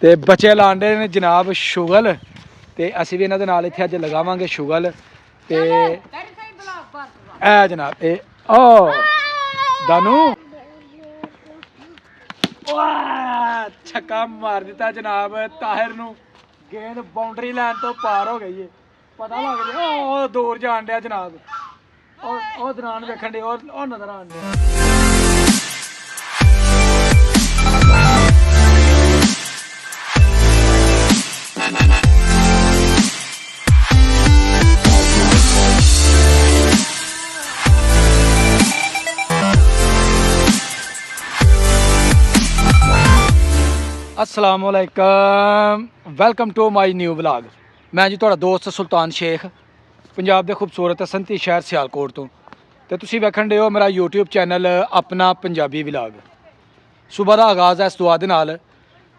ਤੇ ਬੱਚੇ ਲਾਂਡੇ ਨੇ ਜਨਾਬ ਸ਼ੁਗਲ ਤੇ ਅਸੀਂ ਵੀ ਇਹਨਾਂ ਦੇ ਨਾਲ ਇੱਥੇ ਅੱਜ ਲਗਾਵਾਂਗੇ ਸ਼ੁਗਲ ਤੇ ਇਹ ਜਨਾਬ ਇਹ ਓ ਦਾਨੂ ਵਾਹ ਛੱਕਾ ਮਾਰ ਦਿੱਤਾ ਜਨਾਬ ਤਾਹਿਰ ਨੂੰ ਗੇਂਦ ਬਾਉਂਡਰੀ ਲਾਈਨ ਤੋਂ ਪਾਰ ਹੋ ਗਈ ਏ ਪਤਾ ਲੱਗ ਗਿਆ ਉਹ ਦੂਰ ਜਾਣ ਡਿਆ ਜਨਾਬ ਉਹ ਦੌਰਾਨ ਵੇਖਣ ਦੇ ਉਹ ਨਜ਼ਰ ਆਣ ਡਿਆ अस्सलाम वालेकुम welcome to my new vlog मैं जी तुहाडा दोस्त सुल्तान शेख पंजाब के खूबसूरत संती शहर सियालकोट तो ते तुसीं वेखण दे हो मेरा यूट्यूब चैनल अपना पंजाबी व्लॉग सुबह का आगाज़ है इस दुआ दे नाल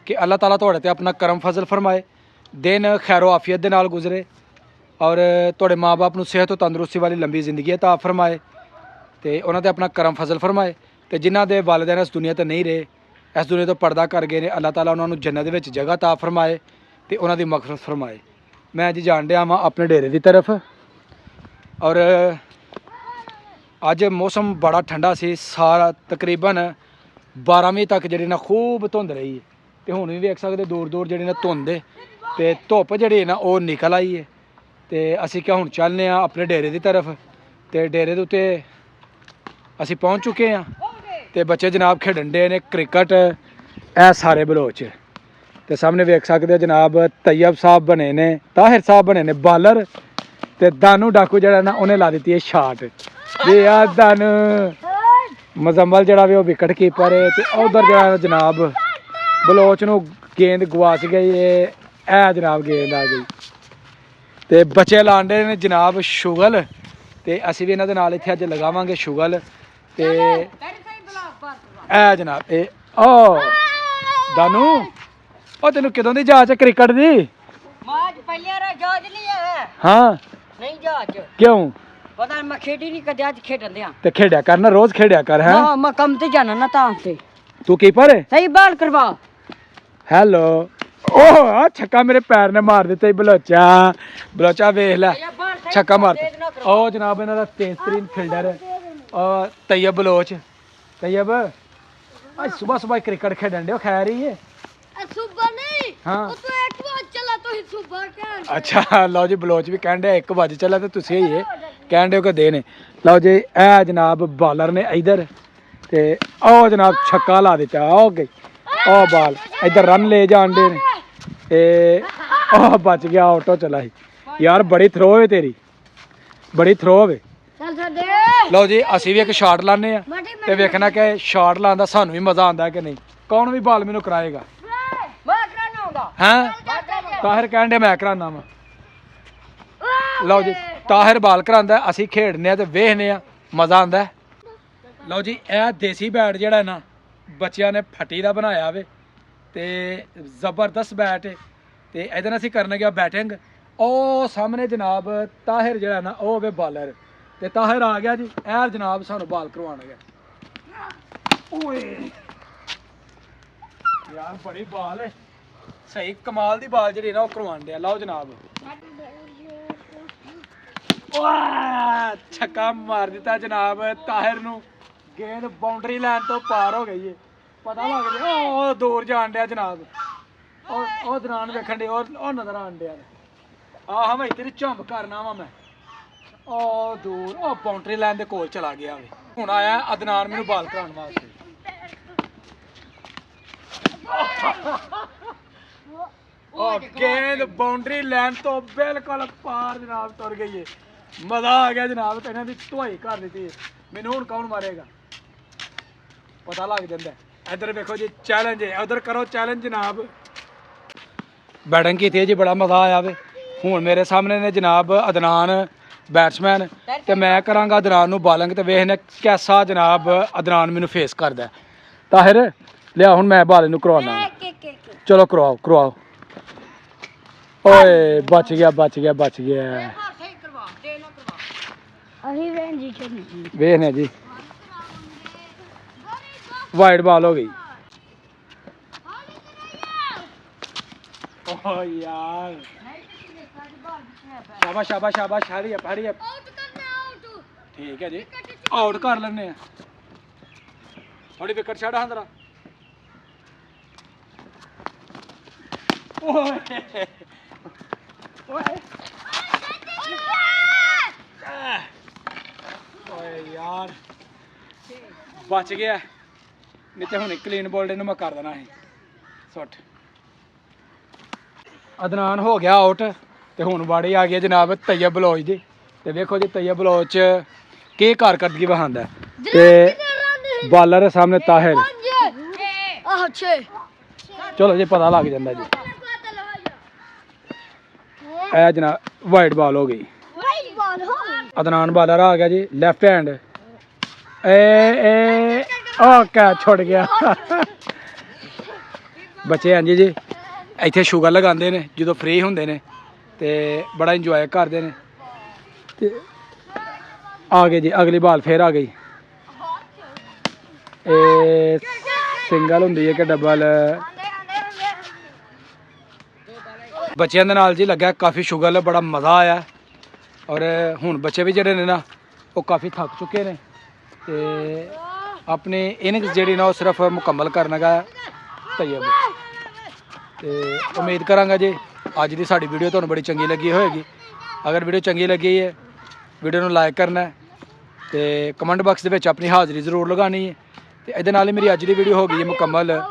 कि अल्लाह ताला तुहाडे ते अपना करम फजल फरमाए दिन खैरो आफियत दे नाल गुजरे और तुहाडे माँ बाप नूं सेहत तो तंदुरुस्ती वाली लंबी जिंदगी अता फरमाए ते उन्हां ते अपना करम फजल फरमाए ते जिन्हां दे वालिदैन इस दुनिया ते नहीं रहे इस दुनिया तो पर्दा कर गए ने अल्लाह ताला उन्होंने जन्नत विच जगह ता फरमाए तो उन्होंने मगफरत फरमाए मैं जी जान दिया वहाँ अपने डेरे की तरफ और अज मौसम बड़ा ठंडा सी सारा तकरीबन 12 बजे तक जी ना खूब धुंध रही है तो हुण भी वेख सकते दूर दूर जी ना धुंध तो धुप जी ना वो निकल आई है तो असी क्या हुण चलने अपने डेरे की तरफ तो डेरे के उत्ते असी पहुँच चुके हैं ते बच्चे जनाब खेडन डे ने क्रिकेट ए सारे बलोच ते सामने वेख सकते हो जनाब तैयब साहब बने ने ताहिर साहब बने ने बालर ते दानू डाकू जड़ा ना उन्हें ला दी है शाट ये यार दानू मुजम्मल जड़ा भी वो विकेट कीपर है ते उधर जड़ा जनाब बलोच नू गेंद गवाच गई है ए जनाब गेंद आ गई ते बच्चे लांडे ने जनाब शुगल ते असी भी इन्हां दे नाल इत्थे अज लगावांगे शुगल ते ए जनाब ए ओ दानू ओ तेनू किदों दी जाच क्रिकेट दी माज पहले रा जाच नहीं है हां नहीं जाच क्यों पता मैं खेडी नहीं कदे आज खेडन दिया ते खेड्या कर ना रोज खेड्या कर हैं हां मैं कम ते जाना ना तां ते तू कीपर है सही बाल करवा हेलो ओह छक्का मेरे पैर ने मार दिता बलोचा बलोचा वेख ले छक्का मार ओ जनाब इन्हां दा तेज तरीन फील्डर और तैयब बलोच तैयब आज सुबह सुबह क्रिकेट खेडन दे खैर ही है सुबह नहीं हाँ तो 1 बजे चला तो ही सुबह क्या अच्छा लो जी बलोच भी कहन 1 बजे चला तो तुसी ही कहन दे दे ने लो जी ए जनाब बॉलर ने इधर ते ओ जनाब छक्का ला दिता ओ गई ओ बॉल इधर रन ले जान दे ने ते ओ बच गया आउट हो चला ही यार बड़ी थ्रो है तेरी बड़ी थ्रो है लो जी असी भी एक शॉट लाने ते वेखना कि शॉट लाने दा सानू भी मजा आंदा कि नहीं कौन भी बॉल मैनू कराएगा मैं कराना होगा हैं ताहिर कहन दे मैं कराना वा लो जी ताहिर बाल करांदा असी खेडने ते वेखने मजा आंदा लो जी ए देसी बैट जेड़ा ना बच्चियां ने फटी दा बनाया वे ते जबरदस्त बैट है ते इहदे नाल असी करने गया बैटिंग ओ सामने जनाब ताहिर जेड़ा ना ओ वे बॉलर ते ताहिर आ गया जी ऐर जनाब सानू बाल करवाना गया ओए यार बड़ी बाल है सही कमाल दी बाल जी ना करवान दिया लाओ जनाब छक्का मार दिता जनाब ताहिर नू गेंद बाउंड्री लाइन तो पार हो गई है पता लग गया ओ दूर जान दिया जनाब ओ दौरान वेखण दे ओ नजर आन दिया आ मैं तेरी झुंब करना वा मैं ओ दूर ओ बाउंड्री लाइन दे कोल चला गया वे हुण आया अदनान मैनू बाल कराउण वास्ते ओ गेंद बाउंड्री लाइन तो बिल्कुल पार जनाब तुर गई है मजा आ गया जनाब ते इन्हां दी धुआई कर दी मैनू हुण कौन मारेगा पता लग जांदा इधर देखो जी चैलेंज है उधर करो चैलेंज जनाब बैटिंग की थी जी बड़ा मजा आया वे हुण मेरे सामने ने जनाब अदनान बैट्समैन तो मैं करांगा अदनान नू बॉलिंग तो वेखने कैसा जनाब अदनान मैनू फेस करदा ताहिर लिया हुण मैं बॉलिंग नू करवाना चलो करवाओ करवाओ ओए बच गया बच गया बच गया सही करवा दे ना करवा अभी बहन जी खेलनी वेखने जी वाइड बॉल हो गई ਓ ਯਾਰ ਸ਼ਾਬਾਸ਼ ਸ਼ਾਬਾਸ਼ ਸ਼ਾਬਾਸ਼ ਹਰੀ ਅਪ ਆਊਟ ਕਰਨਾ ਆਊਟ ਠੀਕ ਹੈ ਜੀ ਆਊਟ ਕਰ ਲੈਣੇ ਆ ਥੋੜੀ ਵਿਕਟ ਛੱਡ ਹਾਂ ਜਰਾ ਓਏ ਓਏ ਓਏ ਯਾਰ ਬਚ ਗਿਆ ਨਹੀਂ ਤੇ ਹੁਣ ਕਲੀਨ ਬੋਲਡ ਨੂੰ ਮੈਂ ਕਰ ਦੇਣਾ ਸੀ ਸੁੱਟ ਅਦਨਾਨ ਹੋ ਗਿਆ ਆਊਟ ਤੇ ਹੁਣ ਵਾੜੀ ਆ ਗਈ ਜਨਾਬ ਤੈਯਬ ਬਲੋਚ ਦੀ ਤੇ ਵੇਖੋ ਜੀ ਤੈਯਬ ਬਲੋਚ ਕੀ ਕਾਰਕਰਦਗੀ ਵਹਾਉਂਦਾ ਤੇ ਬਾਲਰ ਸਾਹਮਣੇ ਤਾਹਿਰ ਆਹ 6 ਚਲੋ ਜੀ ਪਤਾ ਲੱਗ ਜਾਂਦਾ ਜੀ ਇਹ ਜਨਾਬ ਵਾਈਟ ਬਾਲ ਹੋ ਗਈ ਵਾਈਟ ਬਾਲ ਹੋ ਅਦਨਾਨ ਬਾਲਰ ਆ ਗਿਆ ਜੀ ਲੈਫਟ ਹੈਂਡ ਏ ਓ ਕਾ ਛੁੱਟ ਗਿਆ ਬੱਚੇ ਹਾਂਜੀ ਜੀ ਇੱਥੇ ਸ਼ੂਗਰ ਲਗਾਉਂਦੇ ਨੇ ਜਦੋਂ ਫ੍ਰੀ ਹੁੰਦੇ ਨੇ ਤੇ ਬੜਾ ਇੰਜੋਏ ਕਰਦੇ ਨੇ ਤੇ ਆ ਗਏ ਜੀ ਅਗਲੀ ਬਾਲ ਫੇਰ ਆ ਗਈ ਇਹ ਸਿੰਗਲ ਹੁੰਦੀ ਹੈ ਕਿ ਡਬਲ ਬੱਚਿਆਂ ਦੇ ਨਾਲ ਜੀ ਲੱਗਾ ਕਾਫੀ ਸ਼ੂਗਰ ਬੜਾ ਮਜ਼ਾ ਆਇਆ ਔਰ ਹੁਣ ਬੱਚੇ ਵੀ ਜਿਹੜੇ ਨੇ ਨਾ ਉਹ ਕਾਫੀ ਥੱਕ ਚੁੱਕੇ ਨੇ ਤੇ ਆਪਣੇ ਇਨਿੰਗਸ ਜਿਹੜੀ ਨਾ ਉਹ ਸਿਰਫ ਮੁਕੰਮਲ ਕਰਨਾ ਗਾ ਤੈਯਬ ਤੇ ਉਮੀਦ ਕਰਾਂਗਾ ਜੀ ਅੱਜ ਦੀ ਸਾਡੀ ਵੀਡੀਓ ਤੁਹਾਨੂੰ ਬੜੀ ਚੰਗੀ ਲੱਗੀ ਹੋਏਗੀ ਅਗਰ ਵੀਡੀਓ ਚੰਗੀ ਲੱਗੀ ਹੈ ਵੀਡੀਓ ਨੂੰ ਲਾਈਕ ਕਰਨਾ ਹੈ ਤੇ ਕਮੈਂਟ ਬਾਕਸ ਦੇ ਵਿੱਚ ਆਪਣੀ ਹਾਜ਼ਰੀ ਜ਼ਰੂਰ ਲਗਾਉਣੀ ਹੈ ਤੇ ਇਹਦੇ ਨਾਲ ਹੀ ਮੇਰੀ ਅੱਜ ਦੀ ਵੀਡੀਓ ਹੋ ਗਈ ਹੈ ਮੁਕੰਮਲ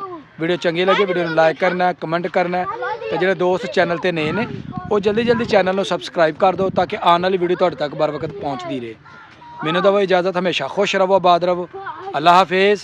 ਵੀਡੀਓ ਚੰਗੀ ਲੱਗੇ ਵੀਡੀਓ ਨੂੰ ਲਾਈਕ ਕਰਨਾ ਕਮੈਂਟ ਕਰਨਾ ਤੇ ਜਿਹੜੇ ਦੋਸਤ ਚੈਨਲ ਤੇ ਨਏ ਨੇ ਉਹ ਜਲਦੀ ਚੈਨਲ ਨੂੰ ਸਬਸਕ੍ਰਾਈਬ ਕਰ ਦਿਓ ਤਾਂ ਕਿ ਆਉਣ ਵਾਲੀ ਵੀਡੀਓ ਤੁਹਾਡੇ ਤੱਕ ਬਰ ਵਕਤ ਪਹੁੰਚਦੀ ਰਹੇ ਮੈਨੂੰ ਦਵੋ ਇਜਾਜ਼ਤ ਹਮੇਸ਼ਾ ਖੁਸ਼ ਰਹੋ ਆਬਾਦ ਰਹੋ ਅੱਲਾ ਹਾਫਿਜ਼